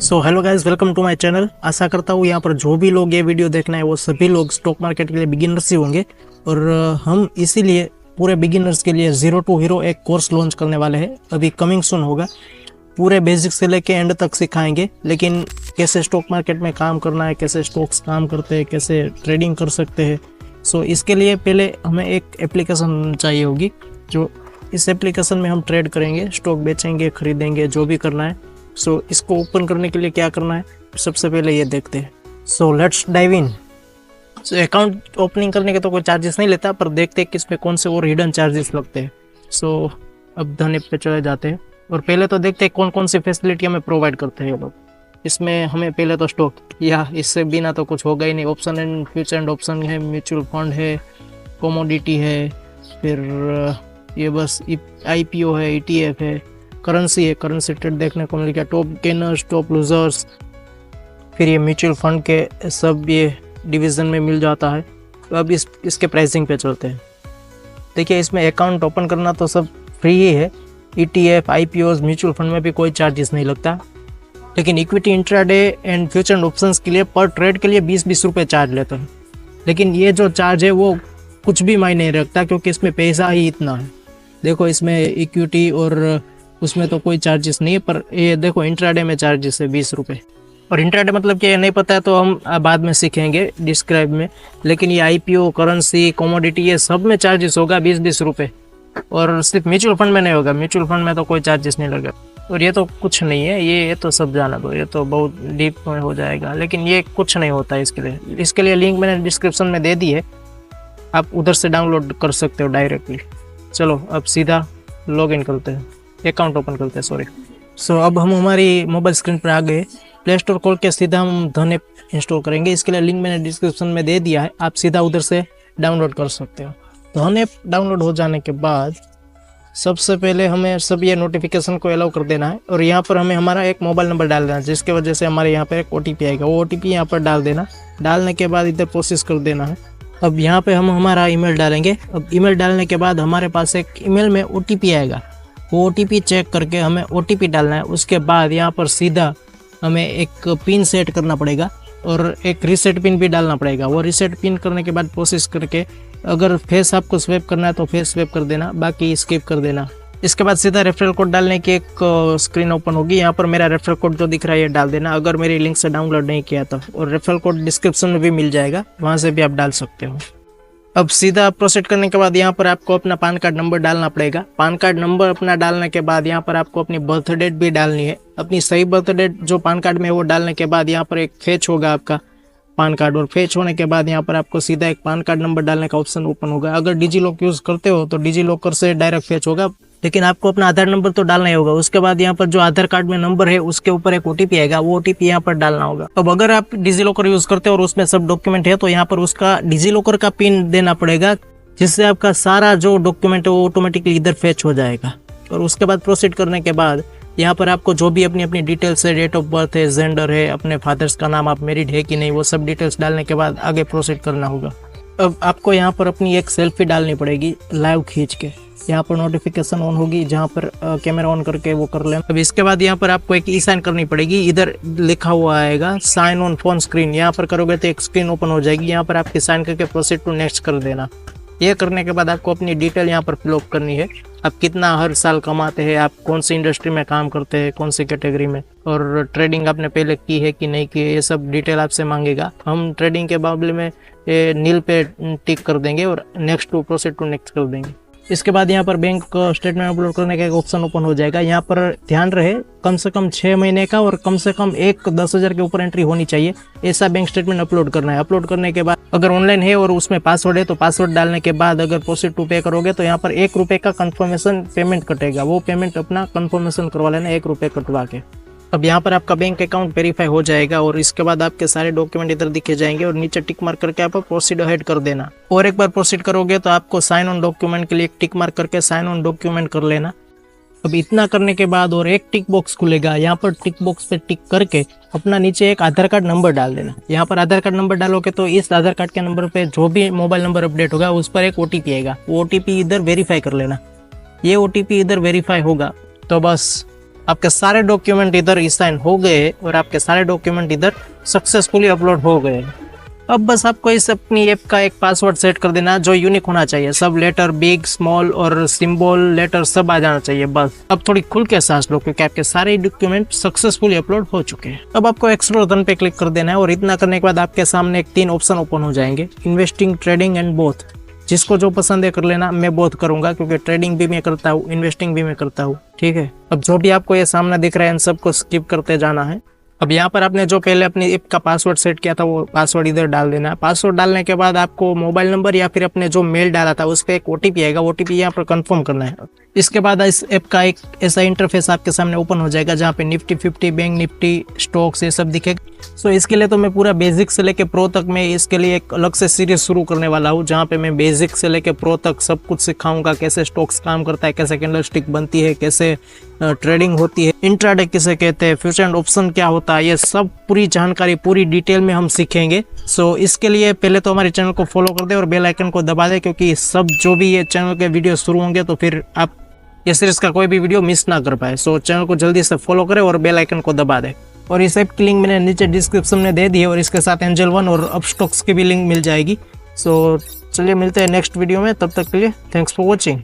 So hello guys, welcome to my channel. आशा करता हूँ यहाँ पर जो भी लोग ये वीडियो देखना है वो सभी लोग स्टॉक मार्केट के लिए बिगिनर्स ही होंगे। और हम इसीलिए पूरे बिगिनर्स के लिए जीरो टू हीरो एक कोर्स लॉन्च करने वाले हैं। अभी कमिंग सून होगा। पूरे बेसिक्स से लेके एंड तक सिखाएंगे, लेकिन कैसे स्टॉक मार्केट में काम करना है, कैसे स्टॉक्स काम करते हैं, कैसे ट्रेडिंग कर सकते हैं। सो इसके लिए पहले हमें एक एप्लीकेशन चाहिए होगी। जो इस एप्लीकेशन में हम ट्रेड करेंगे, स्टॉक बेचेंगे, खरीदेंगे, जो भी करना है। सो इसको ओपन करने के लिए क्या करना है, सबसे पहले ये देखते हैं। So let's dive in. Account opening करने के तो कोई चार्जेस नहीं लेता, पर देखते हैं कि इसमें कौन से और हिडन चार्जेस लगते हैं। सो अब धन ऐप पे चले जाते हैं और पहले तो देखते हैं कौन कौन सी फैसिलिटी हमें प्रोवाइड करते हैं ये लोग। इसमें हमें पहले तो स्टॉक, या इससे बिना तो कुछ होगा ही नहीं। Option and future and option है, म्यूचुअल फंड है, कमोडिटी है, फिर ये बस IPO है, ETF है, करेंसी है, करेंसी ट्रेड देखने को मिल गया, टॉप गेनर्स, टॉप लूजर्स, फिर ये म्यूचुअल फंड के सब ये डिवीज़न में मिल जाता है। अब इसके प्राइसिंग पे चलते हैं। देखिए, इसमें अकाउंट ओपन करना तो सब फ्री ही है। ETF, IPOs, म्यूचुअल फंड में भी कोई चार्जेस नहीं लगता, लेकिन equity, intraday and future and options के लिए पर ट्रेड के लिए 20-20 रुपये चार्ज लेते हैं। लेकिन ये जो चार्ज है वो कुछ भी मायने नहीं रखता, क्योंकि इसमें पैसा ही इतना है। देखो, इसमें इक्विटी और उसमें तो कोई चार्जेस नहीं है, पर ये देखो इंट्राडे में चार्जेस है 20 रुपये। और इंट्राडे मतलब क्या, नहीं पता है तो हम बाद में सीखेंगे डिस्क्राइब में। लेकिन ये IPO, करेंसी, कमोडिटी, ये सब में चार्जेस होगा 20-20 रुपये। और सिर्फ म्यूचुअल फंड में नहीं होगा, म्यूचुअल फंड में तो कोई चार्जेस नहीं लगेगा। और ये तो कुछ नहीं है, ये तो सब जाना दो, ये तो बहुत डीप में हो जाएगा। लेकिन ये कुछ नहीं होता है इसके लिए लिंक मैंने डिस्क्रिप्शन में दे दी है, आप उधर से डाउनलोड कर सकते हो डायरेक्टली। चलो अब सीधा लॉग इन करते हैं, अकाउंट ओपन करते हैं, सॉरी। सो अब हम हमारी मोबाइल स्क्रीन पर आ गए। प्ले स्टोर खोल के सीधा हम धन ऐप इंस्टॉल करेंगे। इसके लिए लिंक मैंने डिस्क्रिप्शन में दे दिया है, आप सीधा उधर से डाउनलोड कर सकते हो। धन ऐप डाउनलोड हो जाने के बाद सबसे पहले हमें सब ये नोटिफिकेशन को अलाउ कर देना है। और यहाँ पर हमें हमारा एक मोबाइल नंबर डाल देना है, जिसके वजह से हमारे यहाँ पर एक OTP आएगा। वो OTP यहाँ पर डाल देना। डालने के बाद इधर प्रोसेस कर देना है। अब यहाँ पे हम हमारा ईमेल डालेंगे। अब ईमेल डालने के बाद हमारे पास एक ईमेल में OTP आएगा। वो OTP चेक करके हमें OTP डालना है। उसके बाद यहाँ पर सीधा हमें एक पिन सेट करना पड़ेगा और एक रीसेट पिन भी डालना पड़ेगा। वो रीसेट पिन करने के बाद प्रोसेस करके अगर फेस आपको स्वैप करना है तो फेस स्वैप कर देना, बाकी स्किप कर देना। इसके बाद सीधा रेफरल कोड डालने की एक स्क्रीन ओपन होगी। यहाँ पर मेरा रेफरल कोड जो दिख रहा है ये डाल देना, अगर मेरी लिंक से डाउनलोड नहीं किया तो। और रेफरल कोड डिस्क्रिप्शन में भी मिल जाएगा, वहाँ से भी आप डाल सकते हो। अब सीधा प्रोसीड करने के बाद यहाँ पर आपको अपना पैन कार्ड नंबर डालना पड़ेगा। पैन कार्ड नंबर अपना डालने के बाद यहाँ पर आपको अपनी बर्थ डेट भी डालनी है, अपनी सही बर्थ डेट जो पैन कार्ड में है वो डालने के बाद यहाँ पर एक फेच होगा आपका पैन कार्ड। और फेच होने के बाद यहाँ पर आपको सीधा एक पैन कार्ड नंबर डालने का ऑप्शन ओपन होगा। अगर डिजी लॉक यूज़ करते हो तो डिजी लॉकर से डायरेक्ट फेच होगा, लेकिन आपको अपना आधार नंबर तो डालना ही होगा। उसके बाद यहाँ पर जो आधार कार्ड में नंबर है उसके ऊपर एक OTP आएगा, वो OTP यहाँ पर डालना होगा। अब अगर आप डिजी लॉकर यूज करते हो और उसमें सब डॉक्यूमेंट है तो यहाँ पर उसका डिजी लॉकर का पिन देना पड़ेगा, जिससे आपका सारा जो डॉक्यूमेंट है वो ऑटोमेटिकली इधर फेच हो जाएगा। और उसके बाद प्रोसीड करने के बाद यहाँ पर आपको जो भी अपनी डिटेल्स है, डेट ऑफ बर्थ है, जेंडर है, अपने फादर्स का नाम, आप मैरिड है कि नहीं, वो सब डिटेल्स डालने के बाद आगे प्रोसीड करना होगा। अब आपको यहाँ पर अपनी एक सेल्फी डालनी पड़ेगी लाइव खींच के। यहाँ पर नोटिफिकेशन ऑन होगी, जहाँ पर कैमरा ऑन करके वो कर लें। अब इसके बाद यहाँ पर आपको एक E-साइन करनी पड़ेगी। इधर लिखा हुआ आएगा साइन ऑन फोन स्क्रीन, यहाँ पर करोगे तो एक स्क्रीन ओपन हो जाएगी। यहाँ पर आपकी साइन करके प्रोसीड टू नेक्स्ट कर देना। ये करने के बाद आपको अपनी डिटेल यहाँ पर फिलअप करनी है। आप कितना हर साल कमाते हैं, आप कौन सी इंडस्ट्री में काम करते हैं, कौन सी कैटेगरी में, और ट्रेडिंग आपने पहले की है कि नहीं की है, ये सब डिटेल आपसे मांगेगा। हम ट्रेडिंग के मामले में ये नील पे टिक कर देंगे और next to proceed to next कर देंगे। इसके बाद यहाँ पर बैंक स्टेटमेंट अपलोड करने का एक ऑप्शन ओपन हो जाएगा। यहाँ पर ध्यान रहे, कम से कम 6 महीने का और कम से कम एक 10,000 के ऊपर एंट्री होनी चाहिए, ऐसा बैंक स्टेटमेंट अपलोड करना है। अपलोड करने के बाद अगर ऑनलाइन है और उसमें पासवर्ड है तो पासवर्ड डालने के बाद अगर प्रोसीड टू पे करोगे तो यहाँ पर 1 रुपये का कंफर्मेशन पेमेंट कटेगा। वो पेमेंट अपना कंफर्मेशन करवा लेना 1 रुपये कटवा के। अब यहाँ पर आपका बैंक अकाउंट वेरीफाई हो जाएगा और इसके बाद आपके सारे डॉक्यूमेंट इधर दिखे जाएंगे और नीचे टिक मार्क करके आप प्रोसीड अहेड कर देना। और एक बार प्रोसीड करोगे तो आपको साइन ऑन डॉक्यूमेंट के लिए एक टिक मार्क करके साइन ऑन डॉक्यूमेंट कर लेना। अब इतना करने के बाद और एक टिक बॉक्स खुलेगा, यहाँ पर टिक बॉक्स पे टिक करके अपना नीचे एक आधार कार्ड नंबर डाल देना। यहाँ पर आधार कार्ड नंबर डालोगे तो इस आधार कार्ड के नंबर पे जो भी मोबाइल नंबर अपडेट होगा उस पर एक OTP आएगा, वो OTP इधर वेरीफाई कर लेना। ये OTP इधर वेरीफाई होगा तो बस आपके सारे डॉक्यूमेंट इधर असाइन हो गए और आपके सारे डॉक्यूमेंट इधर सक्सेसफुली अपलोड हो गए। अब बस आपको इस अपनी ऐप का एक पासवर्ड सेट कर देना जो यूनिक होना चाहिए। सब लेटर बिग स्मॉल और सिंबल लेटर सब आ जाना चाहिए। बस अब थोड़ी खुल के सांस लो क्योंकि आपके सारे डॉक्यूमेंट सक्सेसफुली अपलोड हो चुके हैं। अब आपको एक्सप्लोर डन पे क्लिक कर देना है और इतना करने के बाद आपके सामने एक 3 ऑप्शन ओपन हो जाएंगे, इन्वेस्टिंग, ट्रेडिंग एंड बोथ। जिसको जो पसंद है कर लेना, मैं बोथ करूंगा क्योंकि ट्रेडिंग भी मैं करता हूँ, इन्वेस्टिंग भी मैं करता हूँ। ठीक है, अब जो भी आपको ये सामने दिख रहा है इन सबको स्किप करते जाना है। अब यहाँ पर आपने जो पहले अपनी ऐप का पासवर्ड सेट किया था वो पासवर्ड इधर डाल देना है। पासवर्ड डालने के बाद आपको मोबाइल नंबर या फिर अपने जो मेल डाला था उस पर एक ओटीपी आएगा, ओटीपी यहाँ पर कंफर्म करना है। इसके बाद इस ऐप का एक ऐसा इंटरफेस आपके सामने ओपन हो जाएगा जहाँ पे निफ्टी 50, बैंक निफ्टी, स्टॉक्स ये सब दिखेगा। सो इसके लिए तो मैं पूरा बेसिक से लेके प्रो तक मैं इसके लिए एक अलग से सीरीज शुरू करने वाला हूँ जहाँ पे मैं बेसिक से लेके प्रो तक सब कुछ सिखाऊंगा, कैसे स्टॉक्स काम करता है, कैसे कैंडलस्टिक बनती है, कैसे ट्रेडिंग होती है, इंट्राडे किसे कहते हैं, फ्यूचर एंड ऑप्शन क्या होता है, ये सब पूरी जानकारी पूरी डिटेल में हम सीखेंगे। सो इसके लिए पहले तो हमारे चैनल को फॉलो कर दे और बेल आइकन को दबा दे क्योंकि सब जो भी ये चैनल के वीडियो शुरू होंगे तो फिर आप ये सीरीज का कोई भी वीडियो मिस ना कर पाए। सो चैनल को जल्दी से फॉलो करें और बेल आइकन को दबा दे। और इस ऐप की लिंक मैंने नीचे डिस्क्रिप्शन में दे दी है और इसके साथ एंजल वन और अपस्टॉक्स की भी लिंक मिल जाएगी। सो चलिए मिलते हैं नेक्स्ट वीडियो में, तब तक के लिए थैंक्स फॉर वॉचिंग।